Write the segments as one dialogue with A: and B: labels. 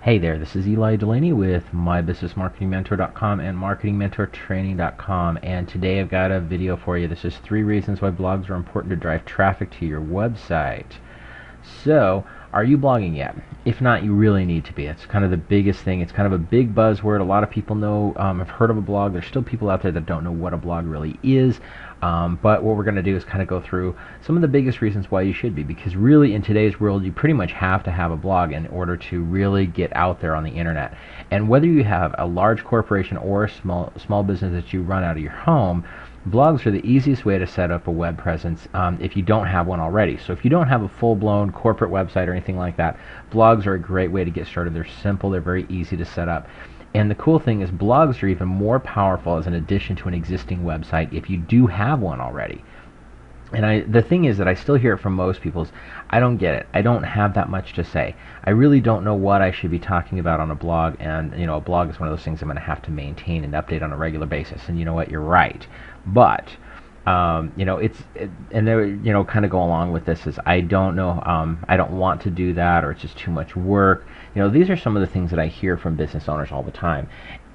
A: Hey there, this is Eli Delaney with MyBusinessMarketingMentor.com and MarketingMentorTraining.com, and today I've got a video for you. This is 3 reasons why blogs are important to drive traffic to your website. So, are you blogging yet? If not, you really need to be. It's kind of the biggest thing. It's kind of a big buzzword. A lot of people know, have heard of a blog. There's still people out there that don't know what a blog really is. But what we're going to do is kind of go through some of the biggest reasons why you should be, because really in today's world you pretty much have to have a blog in order to really get out there on the internet. And whether you have a large corporation or a small business that you run out of your home, blogs are the easiest way to set up a web presence if you don't have one already. So if you don't have a full-blown corporate website or anything like that, blogs are a great way to get started. They're simple, they're very easy to set up. And the cool thing is blogs are even more powerful as an addition to an existing website if you do have one already. And the thing is that I still hear it from most people is, I don't get it. I don't have that much to say. I really don't know what I should be talking about on a blog, and a blog is one of those things I'm going to have to maintain and update on a regular basis. And you know what? You're right. But and there, kind of go along with this is I don't know, I don't want to do that, or it's just too much work. These are some of the things that I hear from business owners all the time.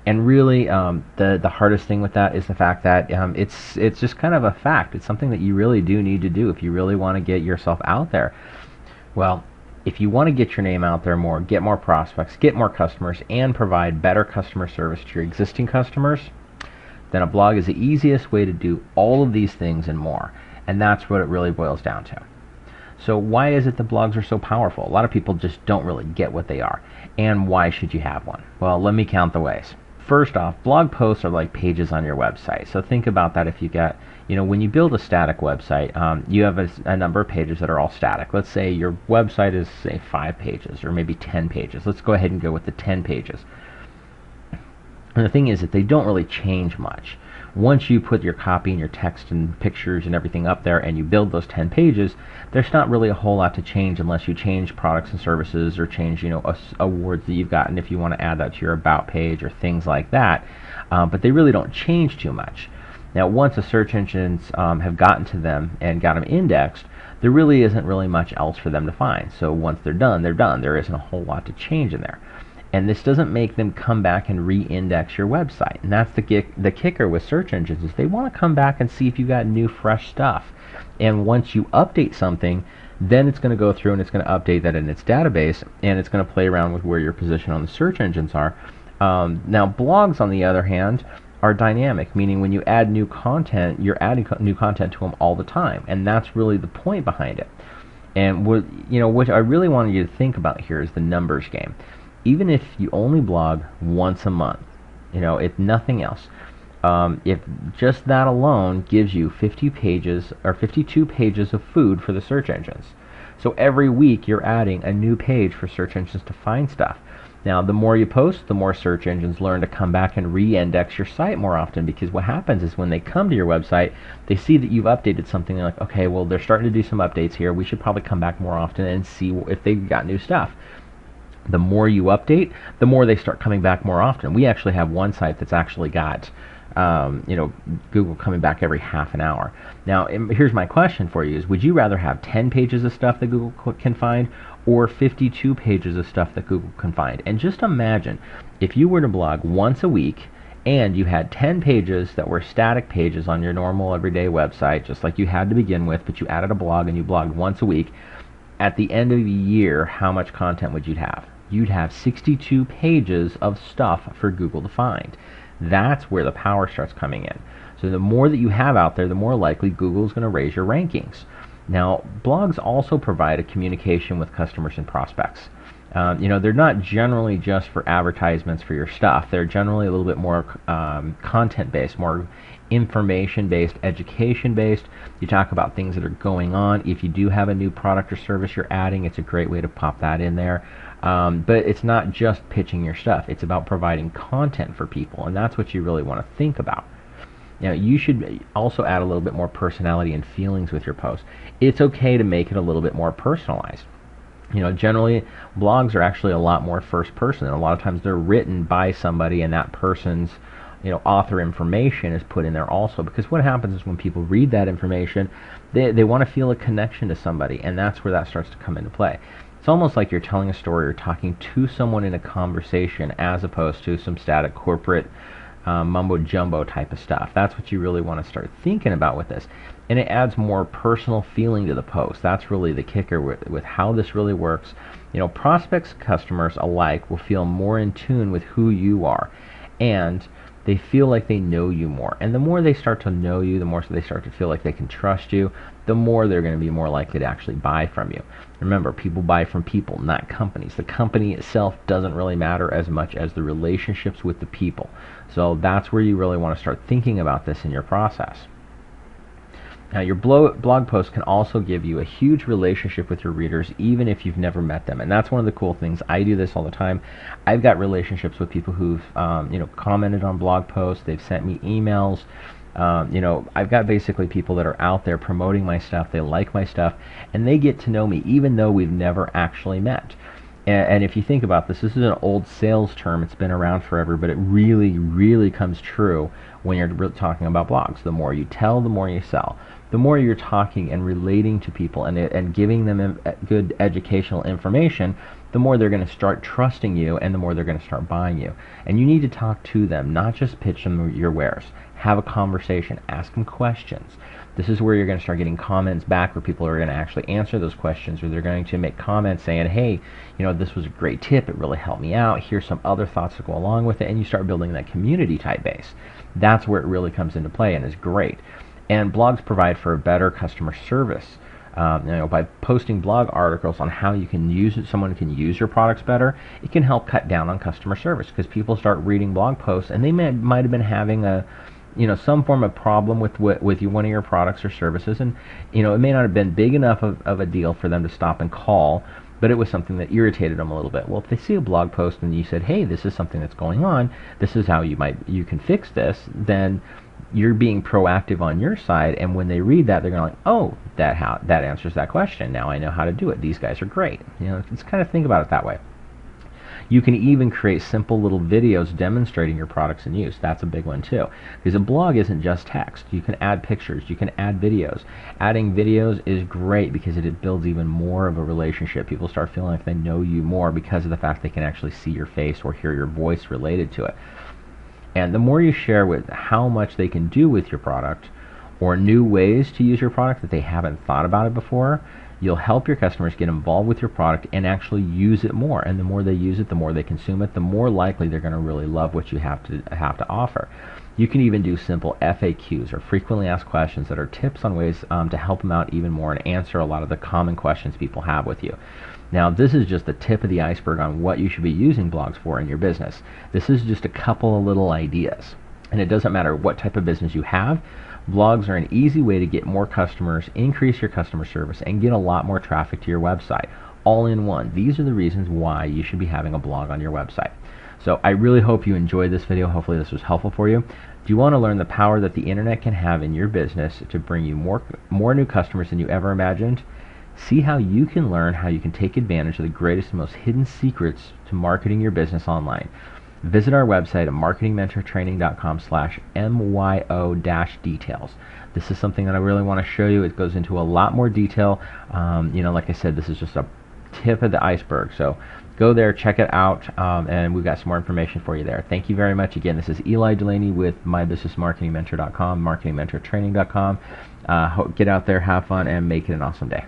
A: And really, the hardest thing with that is the fact that it's just kind of a fact. It's something that you really do need to do if you really want to get yourself out there. Well, if you want to get your name out there more, get more prospects, get more customers, and provide better customer service to your existing customers, then a blog is the easiest way to do all of these things and more. And that's what it really boils down to. So why is it that blogs are so powerful? A lot of people just don't really get what they are. And why should you have one? Well, let me count the ways. First off, blog posts are like pages on your website. So think about that. If you got, when you build a static website, you have a number of pages that are all static. Let's say your website is, say, 5 pages or maybe 10 pages. Let's go ahead and go with the 10 pages. And the thing is that they don't really change much. Once you put your copy and your text and pictures and everything up there and you build those 10 pages, there's not really a whole lot to change unless you change products and services or change, awards that you've gotten if you want to add that to your about page or things like that. But they really don't change too much. Now, once the search engines have gotten to them and got them indexed, there really isn't really much else for them to find. So once they're done, they're done. There isn't a whole lot to change in there. And this doesn't make them come back and re-index your website. And that's the kicker with search engines is they want to come back and see if you got new, fresh stuff. And once you update something, then it's going to go through and it's going to update that in its database, and it's going to play around with where your position on the search engines are. Now, blogs, on the other hand, are dynamic, meaning when you add new content, you're adding new content to them all the time. And that's really the point behind it. And what I really wanted you to think about here is the numbers game. Even if you only blog once a month, if nothing else, if just that alone gives you 50 pages or 52 pages of food for the search engines. So every week you're adding a new page for search engines to find stuff. Now, the more you post, the more search engines learn to come back and re-index your site more often, because what happens is when they come to your website, they see that you've updated something. They're like, okay, well, they're starting to do some updates here. We should probably come back more often and see if they've got new stuff. The more you update, the more they start coming back more often. We actually have one site that's actually got, Google coming back every half an hour. Now, here's my question for you: is would you rather have 10 pages of stuff that Google can find, or 52 pages of stuff that Google can find? And just imagine if you were to blog once a week, and you had 10 pages that were static pages on your normal everyday website, just like you had to begin with, but you added a blog and you blogged once a week. At the end of the year, how much content would you have? You'd have 62 pages of stuff for Google to find. That's where the power starts coming in. So the more that you have out there, the more likely Google's going to raise your rankings. Now, blogs also provide a communication with customers and prospects. They're not generally just for advertisements for your stuff. They're generally a little bit more content-based, more information-based, education-based. You talk about things that are going on. If you do have a new product or service you're adding, it's a great way to pop that in there. But it's not just pitching your stuff. It's about providing content for people, and that's what you really want to think about. You should also add a little bit more personality and feelings with your post. It's okay to make it a little bit more personalized. Generally, blogs are actually a lot more first person, and a lot of times they're written by somebody, and that person's author information is put in there also, because what happens is when people read that information, they want to feel a connection to somebody, and that's where that starts to come into play. It's almost like you're telling a story or talking to someone in a conversation as opposed to some static corporate mumbo jumbo type of stuff. That's what you really want to start thinking about with this. And it adds more personal feeling to the post. That's really the kicker with how this really works. You know, prospects, customers alike will feel more in tune with who you are, and they feel like they know you more. And the more they start to know you, the more they start to feel like they can trust you, the more they're going to be more likely to actually buy from you. Remember, people buy from people, not companies. The company itself doesn't really matter as much as the relationships with the people. So that's where you really want to start thinking about this in your process. Now, your blog post can also give you a huge relationship with your readers, even if you've never met them. And that's one of the cool things. I do this all the time. I've got relationships with people who've commented on blog posts. They've sent me emails. I've got basically people that are out there promoting my stuff. They like my stuff, and they get to know me, even though we've never actually met. And if you think about this is an old sales term. It's been around forever, but it really, really comes true when you're talking about blogs. The more you tell, the more you sell. The more you're talking and relating to people and giving them good educational information, the more they're going to start trusting you, and the more they're going to start buying you. And you need to talk to them, not just pitch them your wares. Have a conversation. Ask them questions. This is where you're going to start getting comments back where people are going to actually answer those questions, or they're going to make comments saying, hey, this was a great tip. It really helped me out. Here's some other thoughts to go along with it. And you start building that community type base. That's where it really comes into play and is great. And blogs provide for a better customer service. By posting blog articles on how you can use it, someone can use your products better, it can help cut down on customer service, because people start reading blog posts and they might have been having some form of problem with one of your products or services, and it may not have been big enough of a deal for them to stop and call, but it was something that irritated them a little bit. Well, if they see a blog post and you said, hey, this is something that's going on, this is how you can fix this, then you're being proactive on your side, and when they read that, they're going to like, oh, that answers that question. Now I know how to do it. These guys are great. Just kind of think about it that way. You can even create simple little videos demonstrating your products in use. That's a big one too, because a blog isn't just text. You can add pictures, you can add videos. Adding videos is great because it builds even more of a relationship. People start feeling like they know you more because of the fact they can actually see your face or hear your voice related to it. And the more you share with how much they can do with your product, or new ways to use your product that they haven't thought about it before, you'll help your customers get involved with your product and actually use it more. And the more they use it, the more they consume it, the more likely they're going to really love what you have to offer. You can even do simple FAQs, or frequently asked questions, that are tips on ways to help them out even more and answer a lot of the common questions people have with you. Now, this is just the tip of the iceberg on what you should be using blogs for in your business. This is just a couple of little ideas. And it doesn't matter what type of business you have, blogs are an easy way to get more customers, increase your customer service, and get a lot more traffic to your website, all in one. These are the reasons why you should be having a blog on your website. So I really hope you enjoyed this video. Hopefully this was helpful for you. Do you want to learn the power that the internet can have in your business to bring you more new customers than you ever imagined? See how you can learn how you can take advantage of the greatest and most hidden secrets to marketing your business online. Visit our website at marketingmentortraining.com/myo-details. This is something that I really want to show you. It goes into a lot more detail. Like I said, this is just a tip of the iceberg. So go there, check it out, and we've got some more information for you there. Thank you very much. Again, this is Eli Delaney with mybusinessmarketingmentor.com, marketingmentortraining.com. Get out there, have fun, and make it an awesome day.